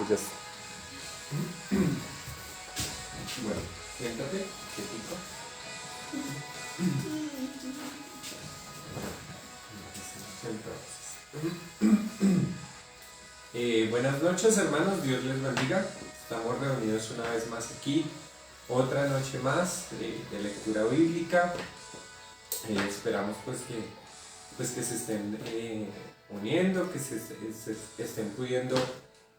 ya está. Bueno, siéntate, quietito. Buenas noches, hermanos, Dios les bendiga. Estamos reunidos una vez más aquí, otra noche más de lectura bíblica. Esperamos que se estén uniendo, que se estén pudiendo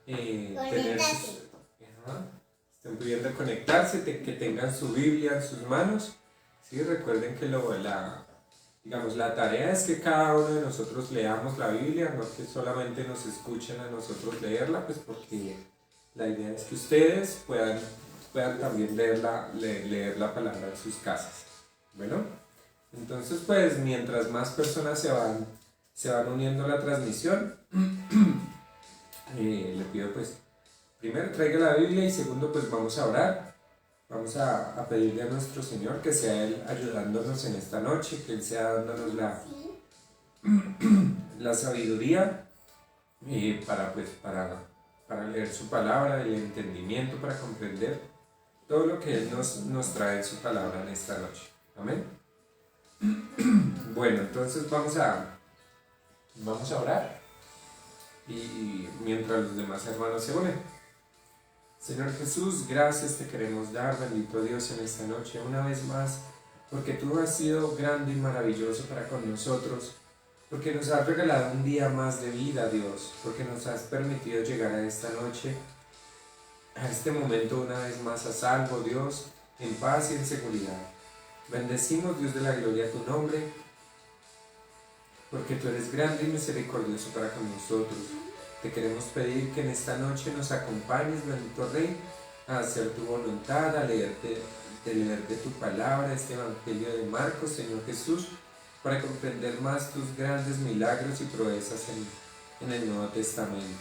tener estén pudiendo conectarse, que tengan su Biblia en sus manos. ¿Sí? Recuerden que la tarea es que cada uno de nosotros leamos la Biblia, no que solamente nos escuchen a nosotros leerla, pues porque la idea es que ustedes puedan también leer la palabra en sus casas. Bueno, entonces pues mientras más personas se van uniendo a la transmisión, le pido pues primero traiga la Biblia y segundo pues vamos a orar. Vamos a pedirle a nuestro Señor que sea Él ayudándonos en esta noche, que Él sea dándonos la sabiduría para leer su palabra, el entendimiento para comprender todo lo que Él nos trae en su palabra en esta noche. Amén. Bueno, entonces vamos a orar y mientras los demás hermanos se unen. Señor Jesús, gracias te queremos dar, bendito Dios, en esta noche una vez más, porque tú has sido grande y maravilloso para con nosotros, porque nos has regalado un día más de vida, Dios, porque nos has permitido llegar a esta noche, a este momento una vez más a salvo, Dios, en paz y en seguridad. Bendecimos, Dios de la gloria, tu nombre, porque tú eres grande y misericordioso para con nosotros. Te queremos pedir que en esta noche nos acompañes, bendito Rey, a hacer tu voluntad, a leer de tu palabra, este Evangelio de Marcos, Señor Jesús, para comprender más tus grandes milagros y proezas en el Nuevo Testamento.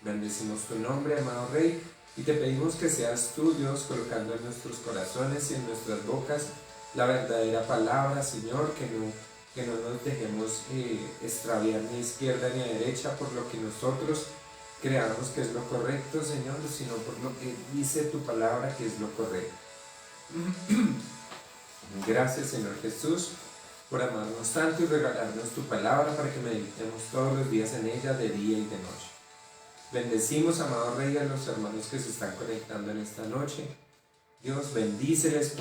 Bendecimos tu nombre, amado Rey, y te pedimos que seas tú, Dios, colocando en nuestros corazones y en nuestras bocas la verdadera palabra, Señor, que no nos dejemos extraviar ni a izquierda ni a derecha por lo que nosotros creamos que es lo correcto, Señor, sino por lo que dice tu palabra que es lo correcto. Gracias, Señor Jesús, por amarnos tanto y regalarnos tu palabra para que meditemos todos los días en ella, de día y de noche. Bendecimos, amado Rey, a los hermanos que se están conectando en esta noche. Dios, bendíceles,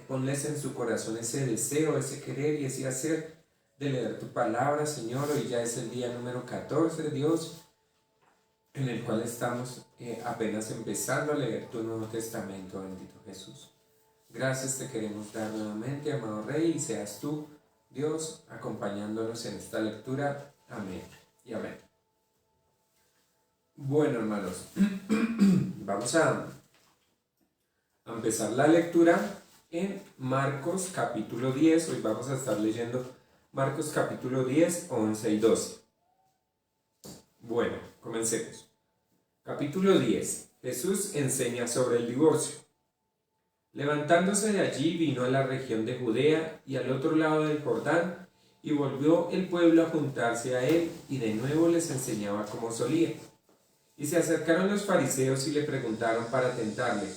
ponles en su corazón ese deseo, ese querer y ese hacer de leer tu palabra, Señor. Hoy ya es el día número 14, Dios, en el cual estamos apenas empezando a leer tu Nuevo Testamento, bendito Jesús. Gracias te queremos dar nuevamente, amado Rey, y seas tú, Dios, acompañándonos en esta lectura. Amén y amén. Bueno, hermanos, vamos a empezar la lectura en Marcos capítulo 10. Hoy vamos a estar leyendo Marcos capítulo 10, 11 y 12. Bueno, comencemos. Capítulo 10. Jesús enseña sobre el divorcio. Levantándose de allí vino a la región de Judea y al otro lado del Jordán, y volvió el pueblo a juntarse a él, y de nuevo les enseñaba como solía. Y se acercaron los fariseos y le preguntaron para tentarle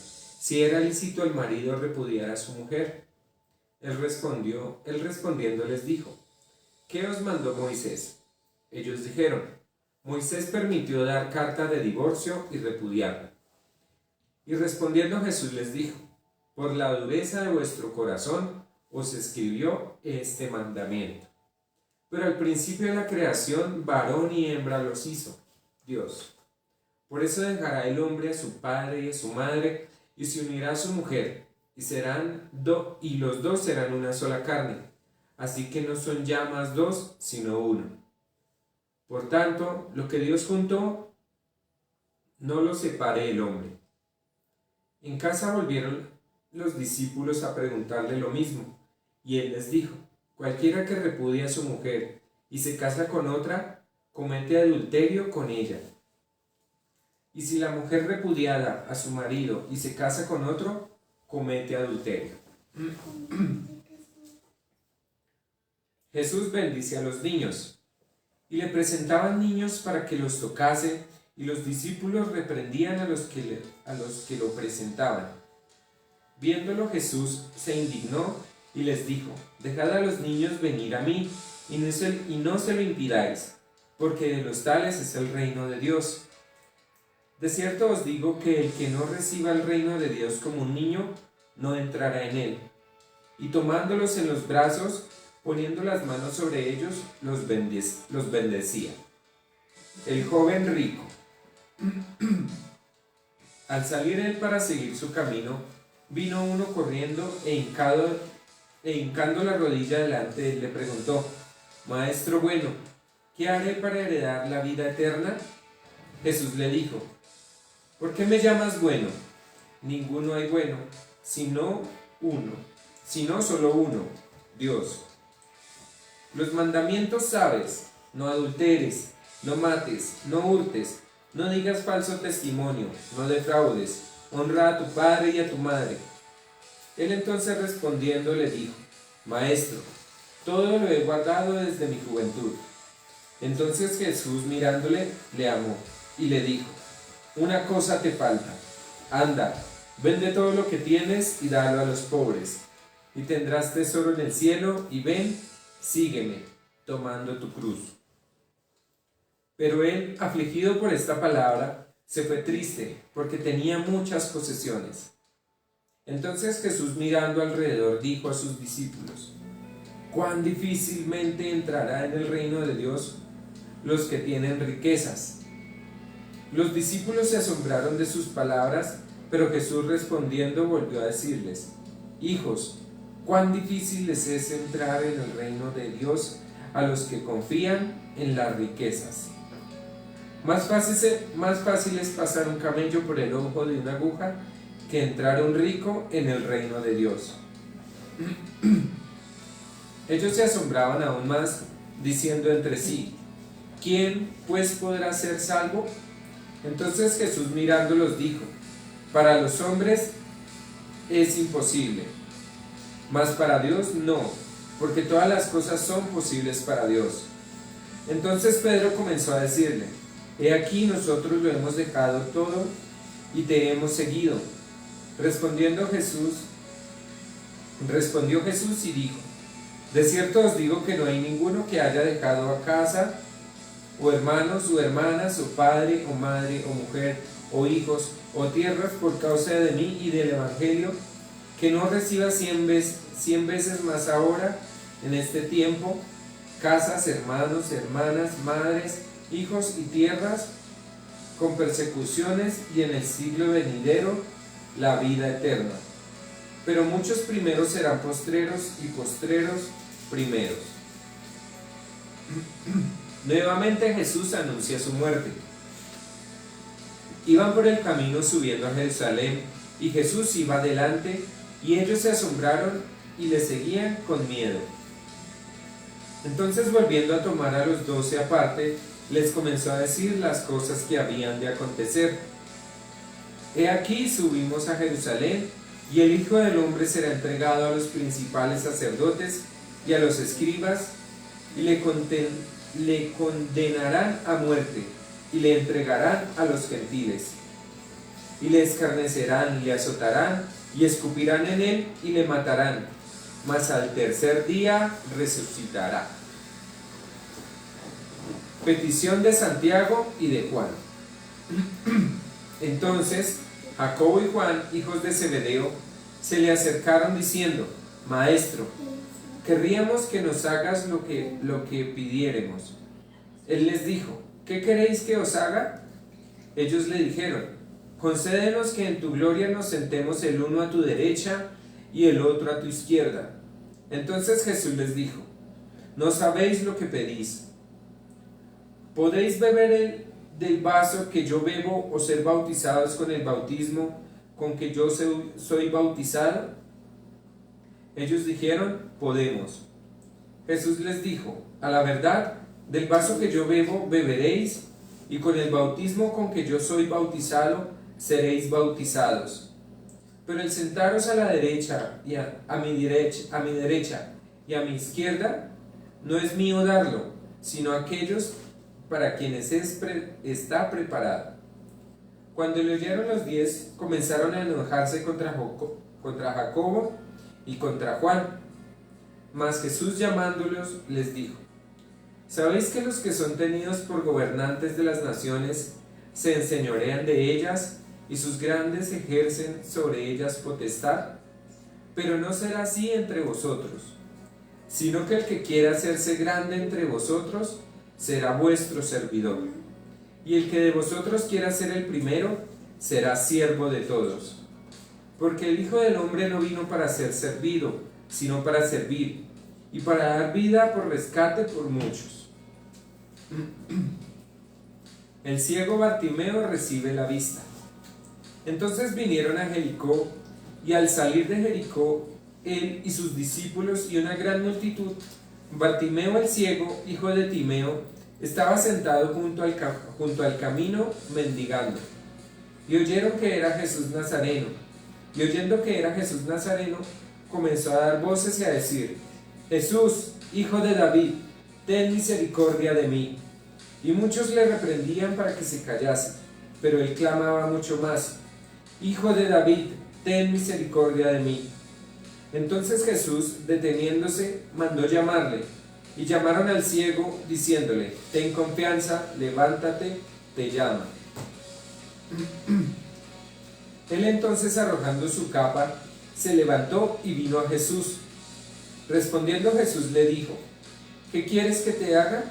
si era lícito el marido repudiar a su mujer. Él respondiendo les dijo: ¿qué os mandó Moisés? Ellos dijeron: Moisés permitió dar carta de divorcio y repudiarla. Y respondiendo Jesús les dijo: por la dureza de vuestro corazón os escribió este mandamiento. Pero al principio de la creación, varón y hembra los hizo Dios. Por eso dejará el hombre a su padre y a su madre, y se unirá a su mujer, y los dos serán una sola carne. Así que no son ya más dos, sino uno. Por tanto, lo que Dios juntó, no lo separe el hombre. En casa volvieron los discípulos a preguntarle lo mismo, y él les dijo: cualquiera que repudie a su mujer y se casa con otra, comete adulterio con ella. Y si la mujer repudiada a su marido y se casa con otro, comete adulterio. Jesús bendice a los niños, y le presentaban niños para que los tocase, y los discípulos reprendían a los que lo presentaban. Viéndolo Jesús se indignó y les dijo: dejad a los niños venir a mí, y no se lo impidáis, porque de los tales es el reino de Dios. De cierto os digo que el que no reciba el reino de Dios como un niño, no entrará en él. Y tomándolos en los brazos, poniendo las manos sobre ellos, los bendecía. El joven rico. Al salir él para seguir su camino, vino uno corriendo e hincando la rodilla delante de él, le preguntó: Maestro bueno, ¿qué haré para heredar la vida eterna? Jesús le dijo: ¿por qué me llamas bueno? Ninguno hay bueno, sino solo uno, Dios. Los mandamientos sabes: no adulteres, no mates, no hurtes, no digas falso testimonio, no defraudes, honra a tu padre y a tu madre. Él entonces respondiendo le dijo: Maestro, todo lo he guardado desde mi juventud. Entonces Jesús mirándole, le amó y le dijo: una cosa te falta. Anda, vende todo lo que tienes y dalo a los pobres, y tendrás tesoro en el cielo, y ven, sígueme, tomando tu cruz. Pero él, afligido por esta palabra, se fue triste, porque tenía muchas posesiones. Entonces Jesús, mirando alrededor, dijo a sus discípulos: cuán difícilmente entrará en el reino de Dios los que tienen riquezas. Los discípulos se asombraron de sus palabras, pero Jesús respondiendo volvió a decirles: hijos, cuán difícil les es entrar en el reino de Dios a los que confían en las riquezas. Más fácil es pasar un camello por el ojo de una aguja que entrar un rico en el reino de Dios. Ellos se asombraban aún más, diciendo entre sí: ¿quién pues podrá ser salvo? Entonces Jesús mirándolos dijo: para los hombres es imposible, mas para Dios no, porque todas las cosas son posibles para Dios. Entonces Pedro comenzó a decirle: he aquí, nosotros lo hemos dejado todo y te hemos seguido. Respondió Jesús y dijo: de cierto os digo que no hay ninguno que haya dejado a casa, o hermanos, o hermanas, o padre, o madre, o mujer, o hijos, o tierras por causa de mí y del Evangelio, que no reciba 100 veces más ahora, en este tiempo, casas, hermanos, hermanas, madres, hijos y tierras, con persecuciones, y en el siglo venidero la vida eterna. Pero muchos primeros serán postreros, y postreros primeros. Nuevamente Jesús anuncia su muerte. Iban por el camino subiendo a Jerusalén, y Jesús iba delante, y ellos se asombraron y le seguían con miedo. Entonces, volviendo a tomar a los 12 aparte, les comenzó a decir las cosas que habían de acontecer. He aquí, subimos a Jerusalén, y el Hijo del Hombre será entregado a los principales sacerdotes y a los escribas, y le condenarán a muerte, y le entregarán a los gentiles, y le escarnecerán, y le azotarán, y escupirán en él, y le matarán, mas al tercer día resucitará. Petición de Santiago y de Juan. Entonces Jacobo y Juan, hijos de Zebedeo, se le acercaron diciendo: Maestro, querríamos que nos hagas lo que pidiéremos. Él les dijo: ¿qué queréis que os haga? Ellos le dijeron: concédenos que en tu gloria nos sentemos el uno a tu derecha y el otro a tu izquierda. Entonces Jesús les dijo: no sabéis lo que pedís. ¿Podéis beber del vaso que yo bebo o ser bautizados con el bautismo con que yo soy bautizado? Ellos dijeron: podemos. Jesús les dijo: a la verdad, del vaso que yo bebo beberéis, y con el bautismo con que yo soy bautizado seréis bautizados. Pero el sentaros a la derecha y a mi derecha y a mi izquierda no es mío darlo, sino aquellos para quienes está preparado. Cuando le oyeron los 10, comenzaron a enojarse contra Jacobo y contra Juan. Mas Jesús, llamándolos, les dijo: ¿Sabéis que los que son tenidos por gobernantes de las naciones se enseñorean de ellas y sus grandes ejercen sobre ellas potestad? Pero no será así entre vosotros, sino que el que quiera hacerse grande entre vosotros será vuestro servidor. Y el que de vosotros quiera ser el primero será siervo de todos. Porque el Hijo del Hombre no vino para ser servido, sino para servir, y para dar vida por rescate por muchos. El ciego Bartimeo recibe la vista. Entonces vinieron a Jericó, y al salir de Jericó, él y sus discípulos y una gran multitud, Bartimeo el ciego, hijo de Timeo, estaba sentado junto al camino mendigando. Y oyeron que era Jesús Nazareno. Y oyendo que era Jesús Nazareno, comenzó a dar voces y a decir: Jesús, hijo de David, ten misericordia de mí. Y muchos le reprendían para que se callase, pero él clamaba mucho más: Hijo de David, ten misericordia de mí. Entonces Jesús, deteniéndose, mandó llamarle, y llamaron al ciego, diciéndole: Ten confianza, levántate, te llama. Él entonces, arrojando su capa, se levantó y vino a Jesús. Respondiendo Jesús le dijo: ¿Qué quieres que te haga?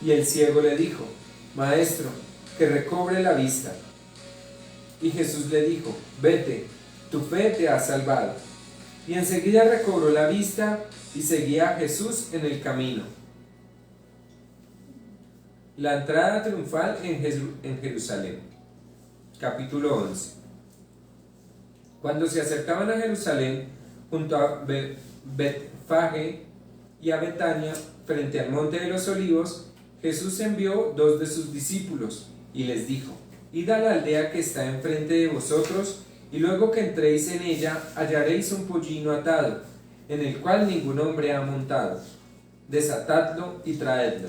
Y el ciego le dijo: Maestro, que recobre la vista. Y Jesús le dijo: Vete, tu fe te ha salvado. Y enseguida recobró la vista y seguía a Jesús en el camino. La entrada triunfal en Jerusalén. Capítulo 11. Cuando se acercaban a Jerusalén, junto a Betfagé y a Betania, frente al monte de los olivos, Jesús envió 2 de sus discípulos y les dijo: Id a la aldea que está enfrente de vosotros, y luego que entréis en ella hallaréis un pollino atado, en el cual ningún hombre ha montado. Desatadlo y traedlo.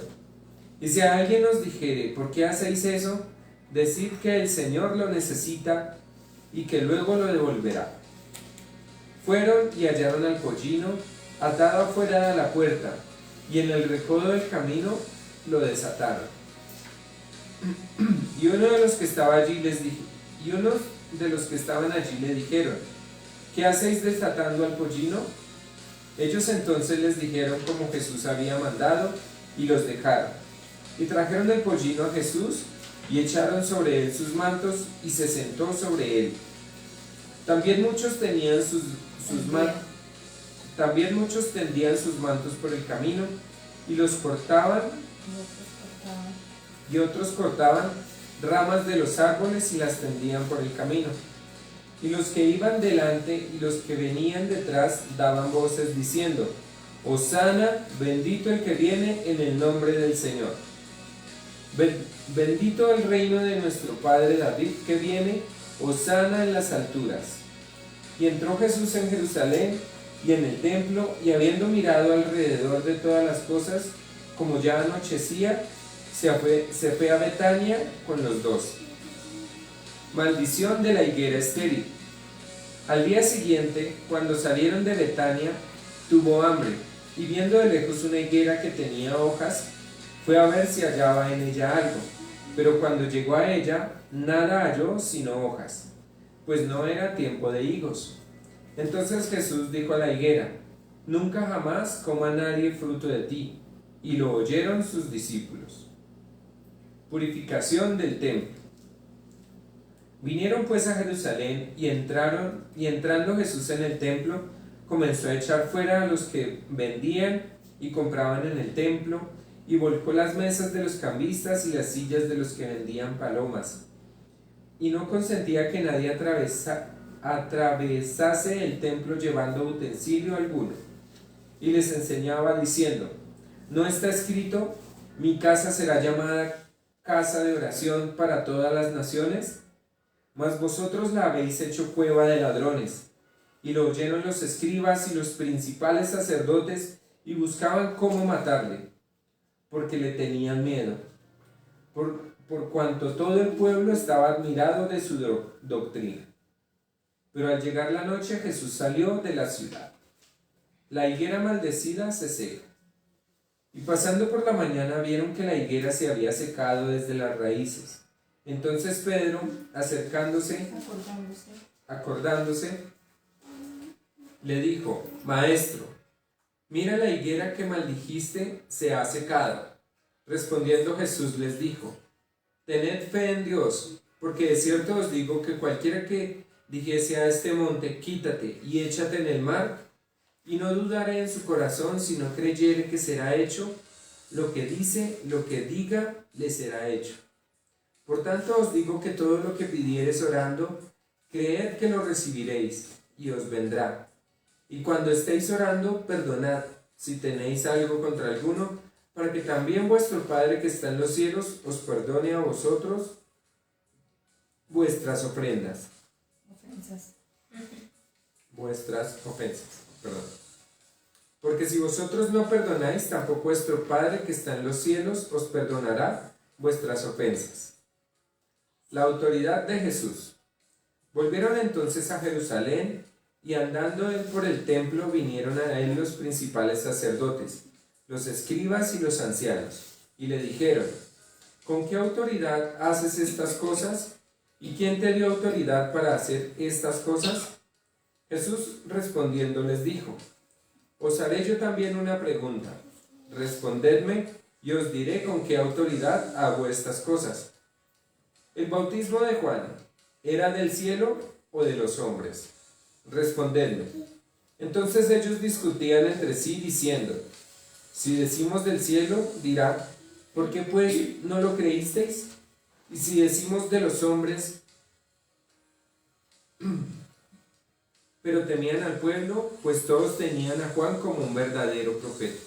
Y si a alguien os dijere: ¿Por qué hacéis eso?, decid que el Señor lo necesita y que luego lo devolverá. Fueron y hallaron al pollino atado afuera de la puerta, y en el recodo del camino lo desataron. Y uno de los que estaban allí le dijeron: ¿Qué hacéis desatando al pollino? Ellos entonces les dijeron como Jesús había mandado, y los dejaron. Y trajeron el pollino a Jesús, y echaron sobre él sus mantos, y se sentó sobre él. También muchos tendían sus mantos por el camino, y los cortaban, y otros cortaban ramas de los árboles y las tendían por el camino. Y los que iban delante y los que venían detrás daban voces diciendo: Hosana, bendito el que viene en el nombre del Señor. Bendito el reino de nuestro padre David que viene, Hosana en las alturas. Y entró Jesús en Jerusalén y en el templo, y habiendo mirado alrededor de todas las cosas, como ya anochecía, se fue a Betania con los 12. Maldición de la higuera estéril. Al día siguiente, cuando salieron de Betania, tuvo hambre, y viendo de lejos una higuera que tenía hojas, fue a ver si hallaba en ella algo. Pero cuando llegó a ella, nada halló sino hojas, pues no era tiempo de higos. Entonces Jesús dijo a la higuera: Nunca jamás coma nadie fruto de ti. Y lo oyeron sus discípulos. Purificación del templo. Vinieron pues a Jerusalén y entrando Jesús en el templo, comenzó a echar fuera a los que vendían y compraban en el templo, y volcó las mesas de los cambistas y las sillas de los que vendían palomas, y no consentía que nadie atravesase el templo llevando utensilio alguno. Y les enseñaba diciendo: ¿No está escrito: mi casa será llamada casa de oración para todas las naciones? Mas vosotros la habéis hecho cueva de ladrones. Y lo oyeron los escribas y los principales sacerdotes, y buscaban cómo matarle, porque le tenían miedo, por cuanto todo el pueblo estaba admirado de su doctrina. Pero al llegar la noche Jesús salió de la ciudad. La higuera maldecida se seca. Y pasando por la mañana vieron que la higuera se había secado desde las raíces. Entonces Pedro, acordándose, le dijo: Maestro, mira, la higuera que maldijiste se ha secado. Respondiendo Jesús les dijo: Tened fe en Dios, porque de cierto os digo que cualquiera que dijese a este monte: Quítate y échate en el mar, y no dudaré en su corazón, sino creyere que será hecho lo que diga, le será hecho. Por tanto os digo que todo lo que pidiereis orando, creed que lo recibiréis, y os vendrá. Y cuando estéis orando, perdonad si tenéis algo contra alguno, para que también vuestro Padre que está en los cielos os perdone a vosotros vuestras ofensas. Porque si vosotros no perdonáis, tampoco vuestro Padre que está en los cielos os perdonará vuestras ofensas. La autoridad de Jesús. Volvieron entonces a Jerusalén, y andando él por el templo vinieron a él los principales sacerdotes, los escribas y los ancianos, y le dijeron: ¿Con qué autoridad haces estas cosas? ¿Y quién te dio autoridad para hacer estas cosas? Jesús respondiendo les dijo: Os haré yo también una pregunta. Respondedme, y os diré con qué autoridad hago estas cosas. ¿El bautismo de Juan era del cielo o de los hombres? Respondedme. Entonces ellos discutían entre sí, diciendo: Si decimos del cielo, dirá: ¿por qué pues no lo creísteis? Y si decimos de los hombres, pero temían al pueblo, pues todos tenían a Juan como un verdadero profeta.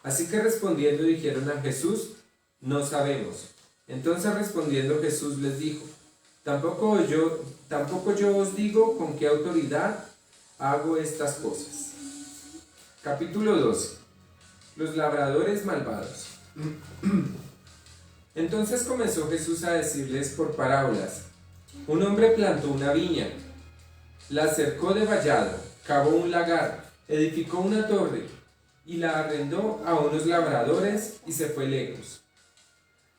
Así que respondiendo dijeron a Jesús: No sabemos. Entonces respondiendo Jesús les dijo: Tampoco yo os digo con qué autoridad hago estas cosas. Capítulo 12. Los labradores malvados. Entonces comenzó Jesús a decirles por parábolas: Un hombre plantó una viña, la cercó de vallado, cavó un lagar, edificó una torre, y la arrendó a unos labradores, y se fue lejos.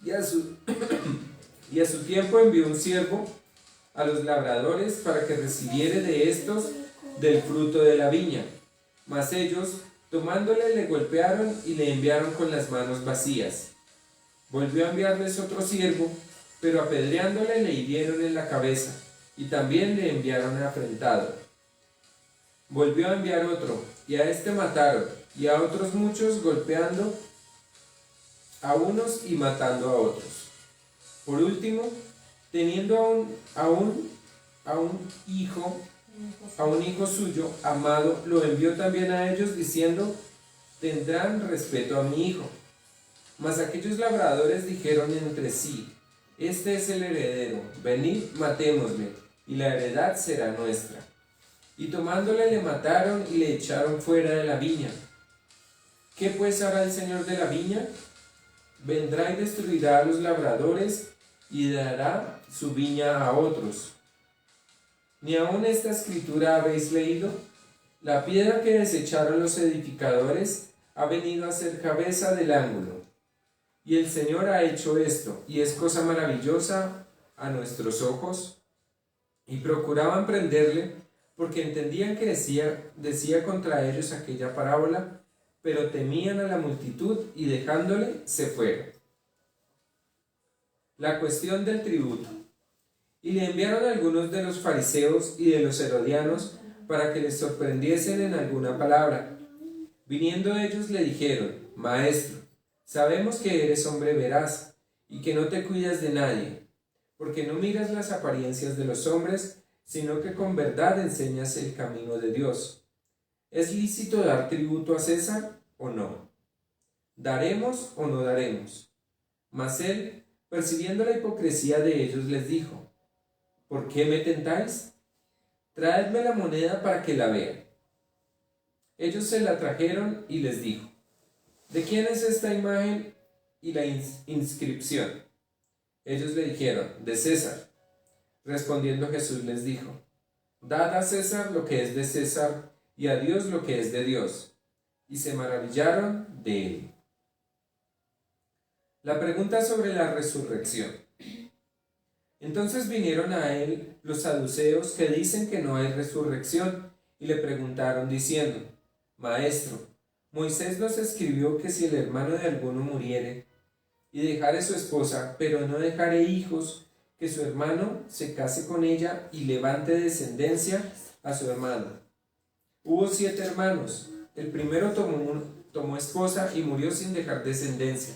Y a su tiempo envió un siervo a los labradores para que recibiere de estos del fruto de la viña. Mas ellos, tomándole, le golpearon y le enviaron con las manos vacías. Volvió a enviarles otro siervo, pero apedreándole le hirieron en la cabeza, y también le enviaron afrentado. Volvió a enviar otro, y a este mataron, y a otros muchos, golpeando a unos y matando a otros. Por último, teniendo a un hijo suyo amado, lo envió también a ellos, diciendo: Tendrán respeto a mi hijo. Mas aquellos labradores dijeron entre sí: Este es el heredero, venid, matémosle, y la heredad será nuestra. Y tomándole le mataron y le echaron fuera de la viña. ¿Qué pues hará el señor de la viña? Vendrá y destruirá a los labradores y dará su viña a otros. ¿Ni aun esta escritura habéis leído? La piedra que desecharon los edificadores ha venido a ser cabeza del ángulo. Y el Señor ha hecho esto, y es cosa maravillosa a nuestros ojos. Y procuraban prenderle, porque entendían que decía contra ellos aquella parábola, pero temían a la multitud, y dejándole, se fueron. La cuestión del tributo. Y le enviaron algunos de los fariseos y de los herodianos para que les sorprendiesen en alguna palabra. Viniendo ellos le dijeron: Maestro, sabemos que eres hombre veraz y que no te cuidas de nadie, porque no miras las apariencias de los hombres, sino que con verdad enseñas el camino de Dios. ¿Es lícito dar tributo a César o no? ¿Daremos o no daremos? Mas él, percibiendo la hipocresía de ellos, les dijo: ¿Por qué me tentáis? Traedme la moneda para que la vea. Ellos se la trajeron y les dijo: ¿De quién es esta imagen y la inscripción? Ellos le dijeron: de César. Respondiendo Jesús les dijo: dad a César lo que es de César, y a Dios lo que es de Dios. Y se maravillaron de él. La pregunta sobre la resurrección. Entonces vinieron a él los saduceos, que dicen que no hay resurrección, y le preguntaron diciendo: Maestro, Moisés nos escribió que si el hermano de alguno muriere y dejare su esposa, pero no dejare hijos, que su hermano se case con ella y levante descendencia a su hermano. Hubo 7 hermanos. El primero tomó esposa y murió sin dejar descendencia.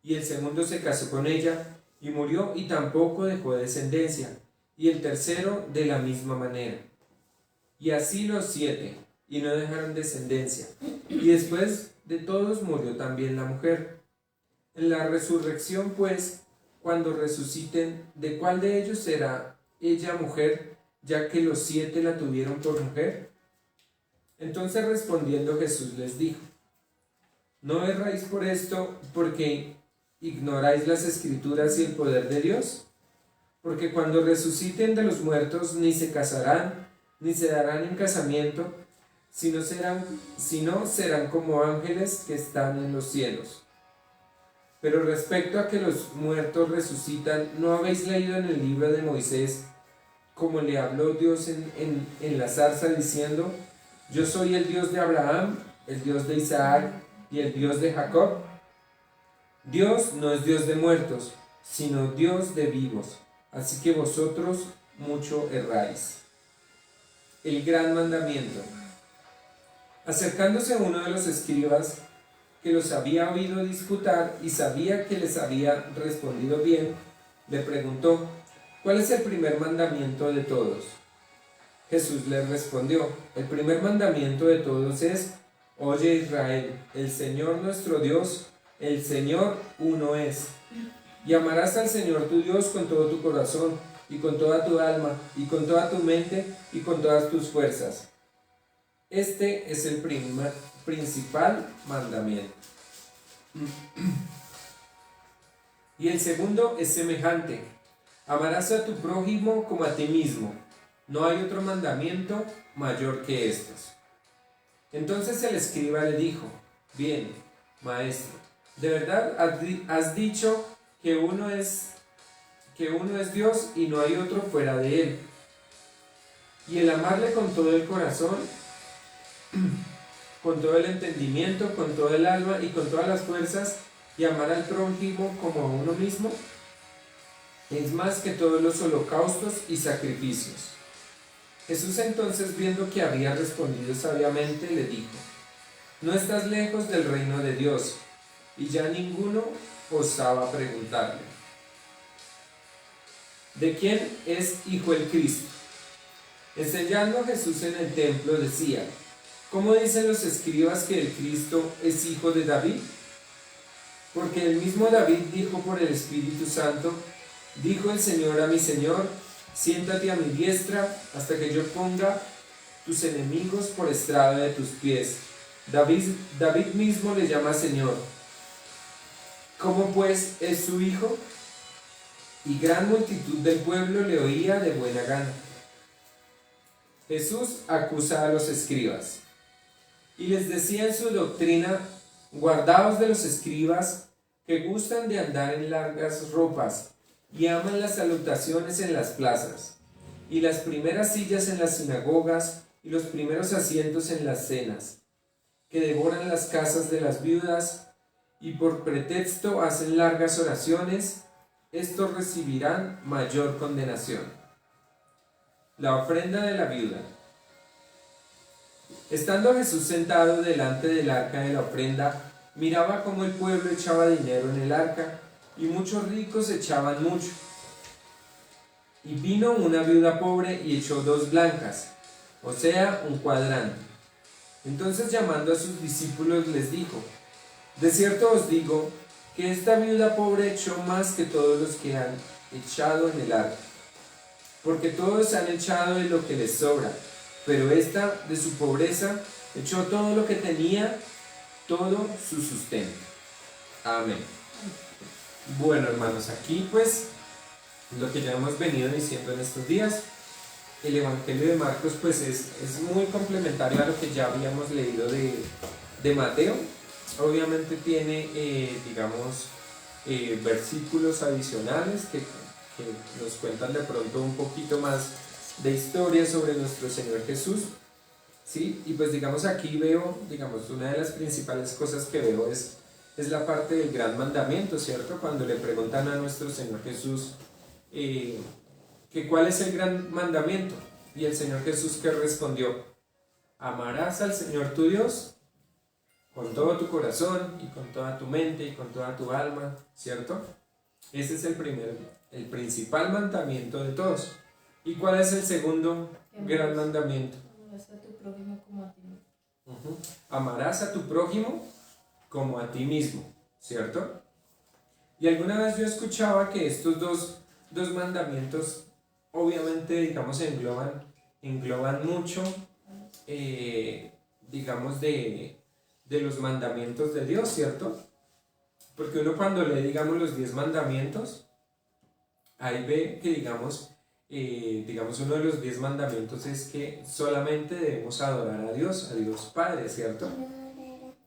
Y el segundo se casó con ella y murió y tampoco dejó descendencia. Y el tercero de la misma manera. Y así los 7, y no dejaron descendencia. Y después de todos murió también la mujer. En la resurrección, pues, cuando resuciten, ¿de cuál de ellos será ella mujer, ya que los 7 la tuvieron por mujer? Entonces respondiendo Jesús les dijo: ¿no erráis por esto, porque ignoráis las Escrituras y el poder de Dios? Porque cuando resuciten de los muertos, ni se casarán, ni se darán en casamiento, sino serán como ángeles que están en los cielos. Pero respecto a que los muertos resucitan, ¿no habéis leído en el libro de Moisés, como le habló Dios en la zarza, diciendo: yo soy el Dios de Abraham, el Dios de Isaac y el Dios de Jacob? Dios no es Dios de muertos, sino Dios de vivos. Así que vosotros mucho erráis. El gran mandamiento. Acercándose uno de los escribas, que los había oído disputar y sabía que les había respondido bien, le preguntó: ¿cuál es el primer mandamiento de todos? Jesús les respondió: el primer mandamiento de todos es: oye Israel, el Señor nuestro Dios, el Señor uno es. Y amarás al Señor tu Dios con todo tu corazón, y con toda tu alma, y con toda tu mente, y con todas tus fuerzas. Este es el principal mandamiento. Y el segundo es semejante: amarás a tu prójimo como a ti mismo. No hay otro mandamiento mayor que estos. Entonces el escriba le dijo: bien, maestro, ¿de verdad has dicho que uno es Dios y no hay otro fuera de él? Y el amarle con todo el corazón, con todo el entendimiento, con todo el alma y con todas las fuerzas, y amar al prójimo como a uno mismo, es más que todos los holocaustos y sacrificios. Jesús entonces, viendo que había respondido sabiamente, le dijo: no estás lejos del reino de Dios. Y ya ninguno osaba preguntarle: ¿de quién es hijo el Cristo? Enseñando Jesús en el templo decía: ¿cómo dicen los escribas que el Cristo es hijo de David? Porque el mismo David dijo por el Espíritu Santo: dijo el Señor a mi Señor: siéntate a mi diestra hasta que yo ponga tus enemigos por estrado de tus pies. David mismo le llama Señor. ¿Cómo pues es su hijo? Y gran multitud del pueblo le oía de buena gana. Jesús acusa a los escribas y les decía en su doctrina: guardaos de los escribas, que gustan de andar en largas ropas y aman las salutaciones en las plazas, y las primeras sillas en las sinagogas, y los primeros asientos en las cenas, que devoran las casas de las viudas, y por pretexto hacen largas oraciones. Estos recibirán mayor condenación. La ofrenda de la viuda. Estando Jesús sentado delante del arca de la ofrenda, miraba cómo el pueblo echaba dinero en el arca, y muchos ricos echaban mucho. Y vino una viuda pobre y echó 2 blancas, o sea, un cuadrante. Entonces, llamando a sus discípulos, les dijo: de cierto os digo que esta viuda pobre echó más que todos los que han echado en el arca, porque todos han echado de lo que les sobra, pero esta, de su pobreza, echó todo lo que tenía, todo su sustento. Amén. Bueno, hermanos, aquí pues lo que ya hemos venido diciendo en estos días, el Evangelio de Marcos pues es muy complementario a lo que ya habíamos leído de Mateo. Obviamente tiene, digamos, versículos adicionales que nos cuentan de pronto un poquito más de historia sobre nuestro Señor Jesús, ¿sí? Y pues digamos aquí veo, digamos, una de las principales cosas que veo es la parte del gran mandamiento, ¿cierto? Cuando le preguntan a nuestro Señor Jesús que cuál es el gran mandamiento, y el Señor Jesús que respondió: amarás al Señor tu Dios con todo tu corazón y con toda tu mente y con toda tu alma, ¿cierto? Ese es el principal mandamiento de todos. ¿Y cuál es el segundo gran mandamiento? Amarás a tu prójimo como a ti mismo. Amarás a tu prójimo como a ti mismo, ¿cierto? Y alguna vez yo escuchaba que estos dos mandamientos obviamente, digamos, engloban mucho, digamos, de los mandamientos de Dios, ¿cierto? Porque uno cuando lee, digamos, los 10 mandamientos, ahí ve que, digamos, uno de los 10 mandamientos es que solamente debemos adorar a Dios Padre, ¿cierto?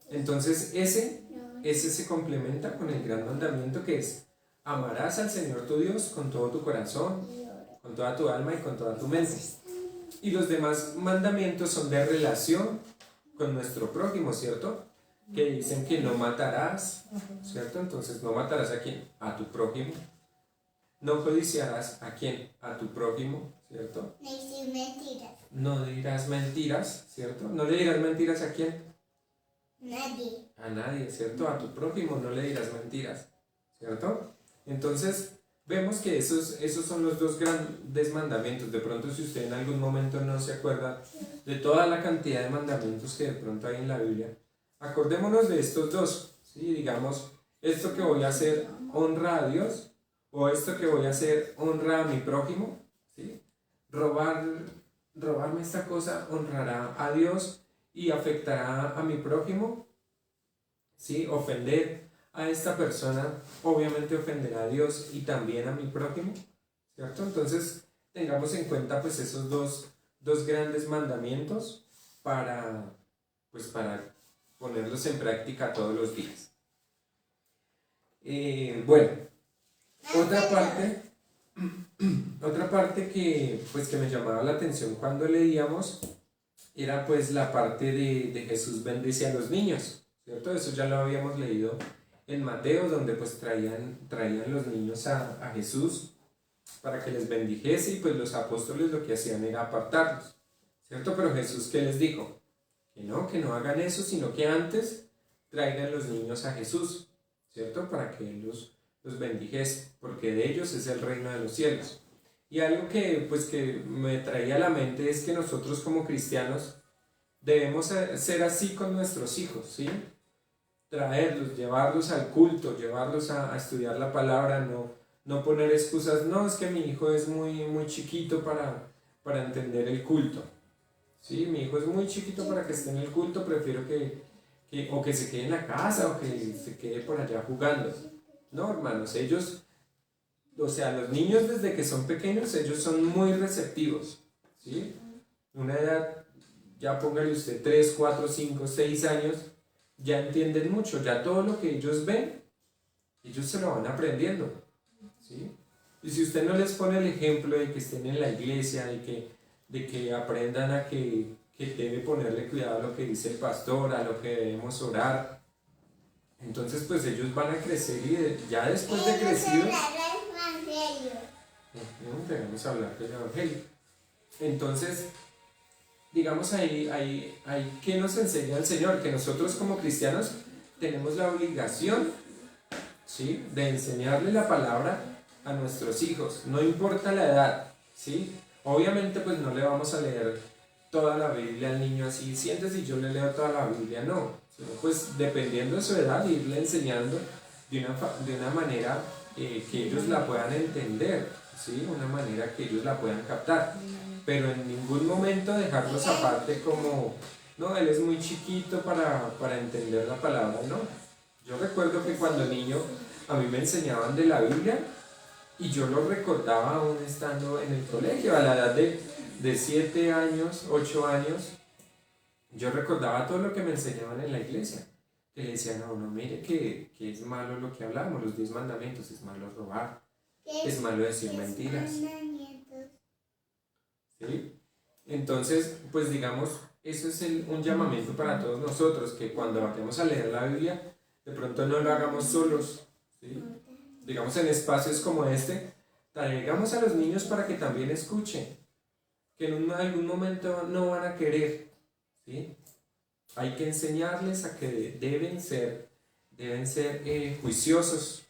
Entonces ese se complementa con el gran mandamiento que es: amarás al Señor tu Dios con todo tu corazón, con toda tu alma y con toda tu mente. Y los demás mandamientos son de relación con nuestro prójimo, ¿cierto? Que dicen que no matarás, ¿cierto? Entonces, ¿no matarás a quién? A tu prójimo. No codiciarás a quién? A tu prójimo, ¿cierto? No dirás mentiras, ¿cierto? ¿No le dirás mentiras a quién? Nadie. A nadie, ¿cierto? A tu prójimo no le dirás mentiras, ¿cierto? Entonces, vemos que esos son los dos grandes mandamientos. De pronto, si usted en algún momento no se acuerda de toda la cantidad de mandamientos que de pronto hay en la Biblia, acordémonos de estos dos, ¿sí? Digamos, esto que voy a hacer honra a Dios, o esto que voy a hacer honra a mi prójimo, ¿sí? Robarme esta cosa honrará a Dios y afectará a mi prójimo, ¿sí? Ofender a esta persona obviamente ofenderá a Dios y también a mi prójimo, ¿cierto? Entonces tengamos en cuenta pues esos dos grandes mandamientos para ponerlos en práctica todos los días. Bueno, otra parte que me llamaba la atención cuando leíamos era pues la parte de Jesús bendice a los niños, ¿cierto? Eso ya lo habíamos leído en Mateo, donde pues traían los niños a Jesús para que les bendijese, y pues los apóstoles lo que hacían era apartarlos, ¿cierto? Pero Jesús, ¿qué les dijo? Que no hagan eso, sino que antes traigan los niños a Jesús, ¿cierto? Para que Él los bendijese, porque de ellos es el reino de los cielos. Y algo que me traía a la mente es que nosotros como cristianos debemos ser así con nuestros hijos, ¿sí? Traerlos, llevarlos al culto, llevarlos a estudiar la palabra, no poner excusas: no, es que mi hijo es muy, muy chiquito para entender el culto, ¿sí? Mi hijo es muy chiquito para que esté en el culto, prefiero o que se quede en la casa o que se quede por allá jugando. No, hermanos, los niños desde que son pequeños, ellos son muy receptivos, ¿sí? Una edad, ya póngale usted 3, 4, 5, 6 años, ya entienden mucho, ya todo lo que ellos ven, ellos se lo van aprendiendo, ¿sí? Y si usted no les pone el ejemplo de que estén en la iglesia, de que aprendan a que debe ponerle cuidado a lo que dice el pastor, a lo que debemos orar, entonces pues ellos van a crecer, y ya después de crecidos debemos hablar del evangelio. Entonces, digamos ahí ¿qué nos enseña el Señor? Que nosotros como cristianos tenemos la obligación, ¿sí?, de enseñarle la palabra a nuestros hijos, no importa la edad, ¿sí? Obviamente pues no le vamos a leer toda la Biblia al niño así: siéntese y yo le leo toda la Biblia, no, sino pues dependiendo de su edad irle enseñando de una manera que ellos la puedan entender, ¿sí? Una manera que ellos la puedan captar, pero en ningún momento dejarlos aparte como: no, él es muy chiquito para entender la palabra, ¿no? Yo recuerdo que cuando niño a mí me enseñaban de la Biblia y yo lo recordaba aún estando en el colegio, a la edad de 7 años, 8 años, yo recordaba todo lo que me enseñaban en la iglesia. Que le decían a uno, mire que es malo lo que hablamos, los 10 mandamientos, es malo robar, es malo decir mentiras. ¿Sí? Entonces, pues digamos, eso es un llamamiento para todos nosotros, que cuando vayamos a leer la Biblia, de pronto no lo hagamos solos, ¿sí? Digamos en espacios como este, traigamos a los niños para que también escuchen, que en algún momento no van a querer, ¿sí? Hay que enseñarles a que deben ser juiciosos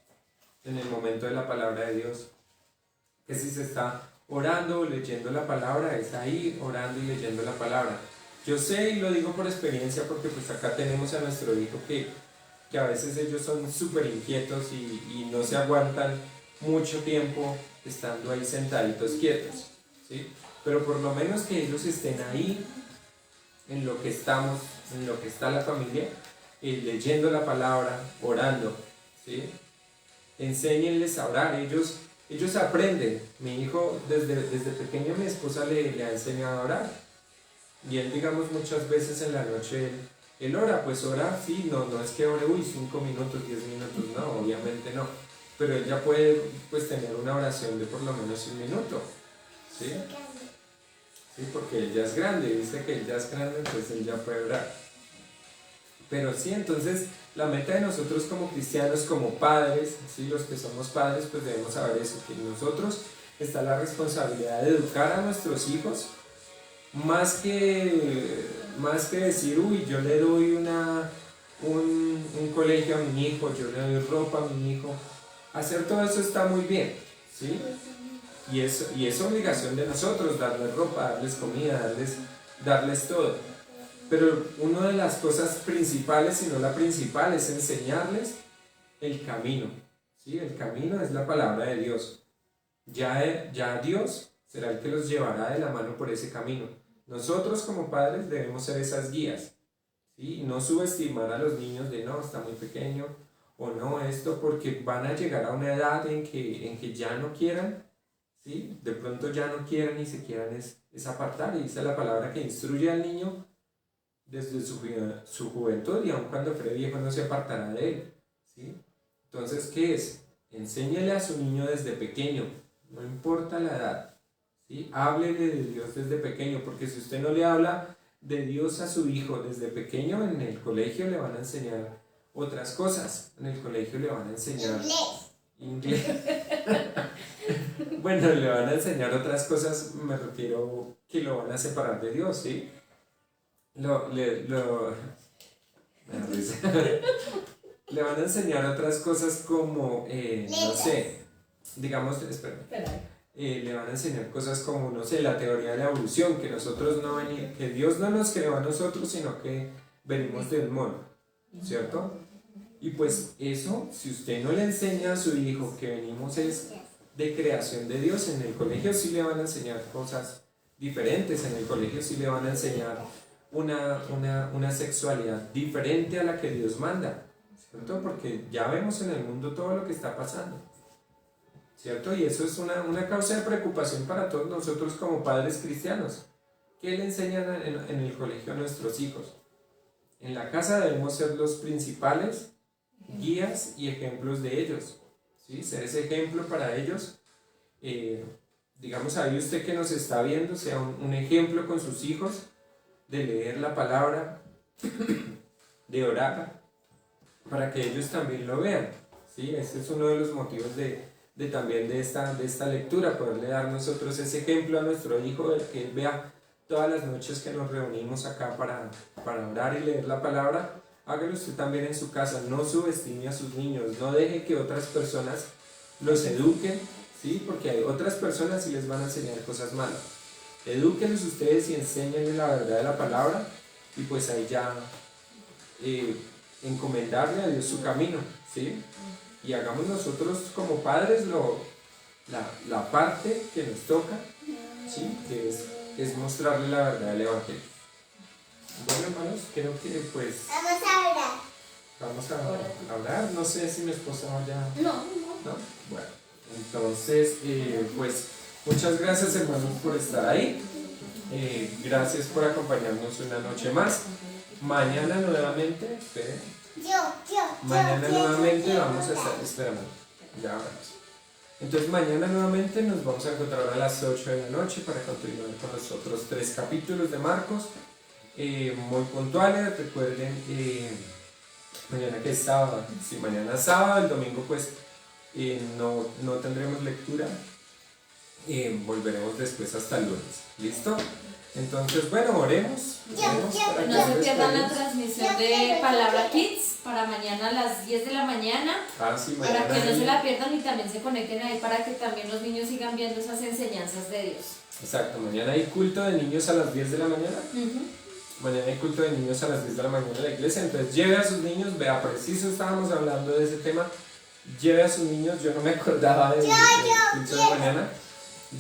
en el momento de la palabra de Dios, que si se está orando o leyendo la palabra, es ahí orando y leyendo la palabra. Yo sé y lo digo por experiencia porque pues acá tenemos a nuestro hijo que a veces ellos son súper inquietos y no se aguantan mucho tiempo estando ahí sentaditos quietos, ¿sí? Pero por lo menos que ellos estén ahí en lo que estamos, en lo que está la familia, leyendo la palabra, orando, ¿sí? Enséñenles a orar, ellos aprenden. Mi hijo, desde pequeño, mi esposa le ha enseñado a orar. Y él, digamos, muchas veces en la noche, él ora, pues ora, sí, no es que ore, 5 minutos, 10 minutos, no, obviamente no. Pero él ya puede, pues, tener una oración de por lo menos 1 minuto, ¿sí? Sí, porque él ya es grande, dice que él ya es grande, entonces él ya puede orar. Pero sí, entonces la meta de nosotros como cristianos, como padres, ¿sí? Los que somos padres, pues debemos saber eso, que en nosotros está la responsabilidad de educar a nuestros hijos, más que decir, yo le doy un colegio a mi hijo, yo le doy ropa a mi hijo. Hacer todo eso está muy bien, ¿sí? Y es obligación de nosotros darles ropa, darles comida, darles todo. Pero una de las cosas principales, si no la principal, es enseñarles el camino, ¿sí? El camino es la palabra de Dios. Ya Dios será el que los llevará de la mano por ese camino. Nosotros como padres debemos ser esas guías, ¿sí? Y no subestimar a los niños de no, está muy pequeño, o no esto, porque van a llegar a una edad en que ya no quieran, ¿sí? De pronto ya no quieran y se quieran es apartar, y dice la palabra que instruye al niño desde su juventud, y aun cuando fuere viejo no se apartará de él, ¿sí? Entonces, ¿qué es? Enséñale a su niño desde pequeño, no importa la edad, ¿sí? Háblele de Dios desde pequeño, porque si usted no le habla de Dios a su hijo desde pequeño, en el colegio le van a enseñar otras cosas, en el colegio le van a enseñar inglés. Bueno, le van a enseñar otras cosas, me refiero que lo van a separar de Dios, ¿sí? Me da risa. Le van a enseñar otras cosas como, no sé, digamos, le van a enseñar cosas como, no sé, la teoría de la evolución, que nosotros no venimos, que Dios no nos creó a nosotros, sino que venimos del mono, ¿cierto? Y pues eso, si usted no le enseña a su hijo que venimos es de creación de Dios, en el colegio sí le van a enseñar cosas diferentes, en el colegio sí le van a enseñar una sexualidad diferente a la que Dios manda, ¿cierto? Porque ya vemos en el mundo todo lo que está pasando, ¿cierto? Y eso es una causa de preocupación para todos nosotros como padres cristianos. ¿Qué le enseñan en el colegio a nuestros hijos? En la casa debemos ser los principales guías y ejemplos de ellos, ¿sí? Ser ese ejemplo para ellos. Digamos, ahí usted que nos está viendo, sea un ejemplo con sus hijos, de leer la palabra, de orar, para que ellos también lo vean, ¿sí? Ese es uno de los motivos también de esta lectura, poderle dar nosotros ese ejemplo a nuestro hijo, de que él vea todas las noches que nos reunimos acá para orar y leer la palabra. Hágalo usted también en su casa, no subestime a sus niños, no deje que otras personas los eduquen, ¿sí? Porque hay otras personas y les van a enseñar cosas malas. Edúquenlos ustedes y enséñenles la verdad de la palabra, y pues ahí ya encomendarle a Dios su camino, ¿sí? Y hagamos nosotros como padres la parte que nos toca, ¿sí? Que es mostrarle la verdad del Evangelio. Bueno, hermanos, creo que pues... Vamos a orar. Vamos a orar. No sé si mi esposa vaya. No. ¿No? Bueno, entonces, pues muchas gracias hermanos por estar ahí. Gracias por acompañarnos una noche más. Mañana nuevamente, esperen. Mañana nuevamente vamos a estar, espérame, ya hablamos. Entonces mañana nuevamente nos vamos a encontrar a las 8 de la noche para continuar con los otros 3 capítulos de Marcos. Muy puntuales, recuerden, mañana que es sábado, sí, mañana es sábado, el domingo pues no tendremos lectura, volveremos después hasta el lunes, ¿listo? Entonces, bueno, oremos. Para No se pierdan la despedirnos. transmisión de Palabra Kids para mañana a las 10 de la mañana. Sí, mañana Para que no ahí. se la pierdan y también se conecten ahí para que también los niños sigan viendo esas enseñanzas de Dios. Exacto, mañana hay culto de niños a las 10 de la mañana. Mañana hay culto de niños a las 10 de la mañana en la iglesia. Entonces lleve a sus niños, vea, preciso estábamos hablando de ese tema. Lleve a sus niños, yo no me acordaba del culto de mañana.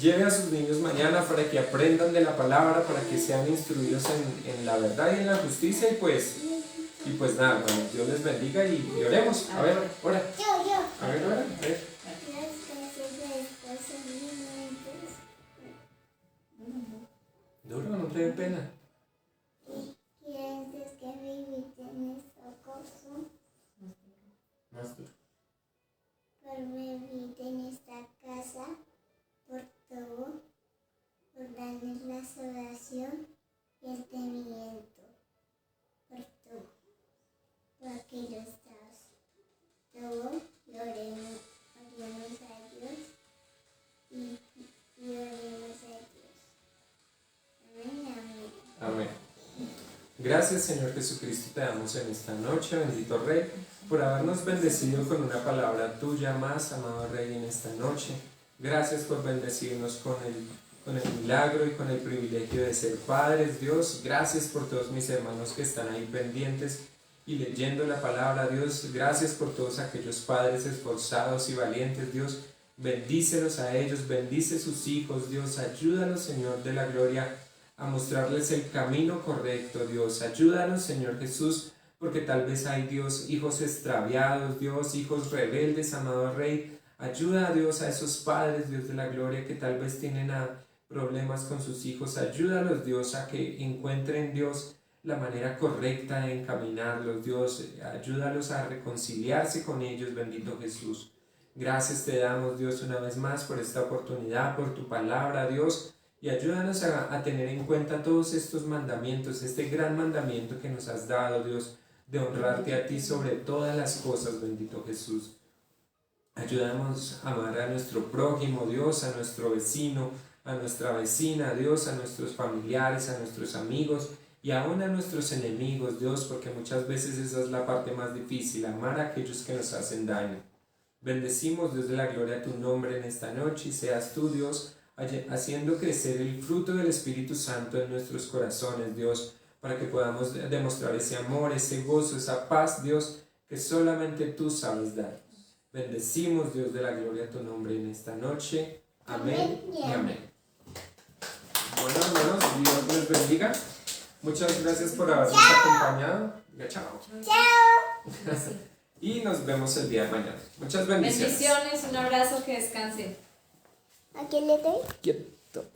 Lleve a sus niños mañana para que aprendan de la palabra, para que sean instruidos en la verdad y en la justicia. Y pues nada, bueno, Dios les bendiga y oremos. A ver, ora. A ver, ora. A ver. Duro, no te dé pena. Más duro. Por vivir en esta casa, por todo, por darnos la salvación y el temimiento, por todo, por aquellos todo, lo oremos a Dios y oremos a Dios. Amén, amén. Amén. Gracias, Señor Jesucristo, te damos en esta noche, bendito Rey, por habernos bendecido con una palabra tuya más, amado Rey, en esta noche. Gracias por bendecirnos con el milagro y con el privilegio de ser padres, Dios. Gracias por todos mis hermanos que están ahí pendientes y leyendo la palabra, Dios. Gracias por todos aquellos padres esforzados y valientes, Dios. Bendícelos a ellos, bendice sus hijos, Dios. Ayúdalos, Señor de la gloria, a mostrarles el camino correcto, Dios. Ayúdanos, Señor Jesús, porque tal vez hay, Dios, hijos extraviados, Dios, hijos rebeldes, amado Rey. Ayuda, Dios, a esos padres, Dios de la gloria, que tal vez tienen problemas con sus hijos. Ayúdalos, Dios, a que encuentren, Dios, la manera correcta de encaminarlos, Dios. Ayúdalos a reconciliarse con ellos, bendito Jesús. Gracias te damos, Dios, una vez más por esta oportunidad, por tu palabra, Dios. Y ayúdanos a tener en cuenta todos estos mandamientos, este gran mandamiento que nos has dado, Dios, de honrarte a ti sobre todas las cosas, bendito Jesús. Ayúdanos a amar a nuestro prójimo, Dios, a nuestro vecino, a nuestra vecina, Dios, a nuestros familiares, a nuestros amigos y aún a nuestros enemigos, Dios, porque muchas veces esa es la parte más difícil, amar a aquellos que nos hacen daño. Bendecimos, Dios de la gloria, tu nombre en esta noche y seas tú, Dios, haciendo crecer el fruto del Espíritu Santo en nuestros corazones, Dios, para que podamos demostrar ese amor, ese gozo, esa paz, Dios, que solamente tú sabes dar. Bendecimos, Dios de la gloria, tu nombre en esta noche. Amén y amén. Bueno, hermanos, Dios les bendiga. Muchas gracias por habernos acompañado. Chao. Y nos vemos el día de mañana. Muchas bendiciones. Bendiciones, un abrazo, que descansen. ¿A quién le doy? Quieto.